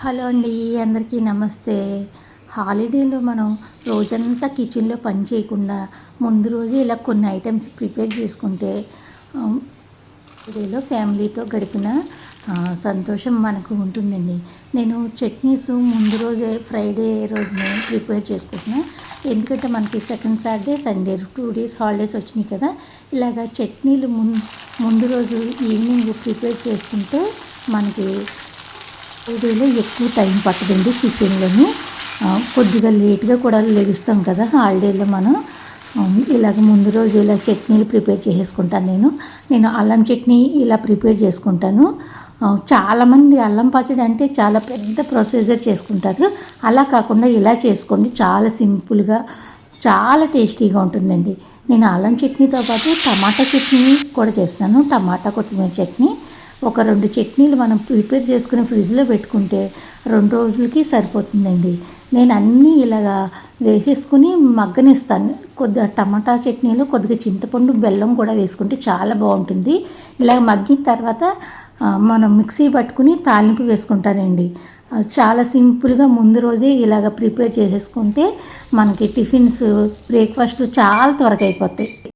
Hello అండి, అందరికీ నమస్తే. హాలిడేలో మనం రోజంతా కిచెన్లో పని చేయకుండా ముందు రోజు ఇలా కొన్ని ఐటమ్స్ ప్రిపేర్ చేసుకుంటే హాలిడేలో ఫ్యామిలీతో గడిపిన సంతోషం మనకు ఉంటుందండి. నేను చట్నీస్ ముందు రోజే ఫ్రైడే రోజునే ప్రిపేర్ చేసుకుంటున్నాను. ఎందుకంటే మనకి second Saturday Sunday 2 days holidays వచ్చినాయి కదా. ఇలాగ చట్నీలు ముందు రోజు ఈవినింగ్ ప్రిపేర్ చేసుకుంటే మనకి హాలిడేలో ఎక్కువ టైం పట్టదండి కిచెన్లోని. కొద్దిగా లేట్గా కూడా లెగుస్తాం కదా హాలిడేలో మనం. ఇలాగ ముందు రోజు ఇలా చట్నీలు ప్రిపేర్ చేసేసుకుంటాను. నేను అల్లం చట్నీ ఇలా ప్రిపేర్ చేసుకుంటాను. చాలామంది అల్లం పచ్చడి అంటే చాలా పెద్ద ప్రొసీజర్ చేసుకుంటారు. అలా కాకుండా ఇలా చేసుకోండి, చాలా సింపుల్గా చాలా టేస్టీగా ఉంటుందండి. నేను అల్లం చట్నీతో పాటు టమాటా చట్నీ కూడా చేస్తాను. టమాటా కొత్తిమీర చట్నీ. ఒక 2 చట్నీలు మనం ప్రిపేర్ చేసుకుని ఫ్రిడ్జ్లో పెట్టుకుంటే 2 రోజులకి సరిపోతుందండి. నేను అన్నీ ఇలాగా వేసేసుకుని మగ్గనిస్తాను. కొద్దిగా టమాటా చట్నీలో కొద్దిగా చింతపండు బెల్లం కూడా వేసుకుంటే చాలా బాగుంటుంది. ఇలాగ మగ్గిన తర్వాత మనం మిక్సీ పట్టుకుని తాలింపు వేసుకుంటానండి. చాలా సింపుల్గా ముందు రోజే ఇలాగ ప్రిపేర్ చేసేసుకుంటే మనకి టిఫిన్స్ బ్రేక్ఫాస్ట్ చాలా త్వరగా అయిపోతాయి.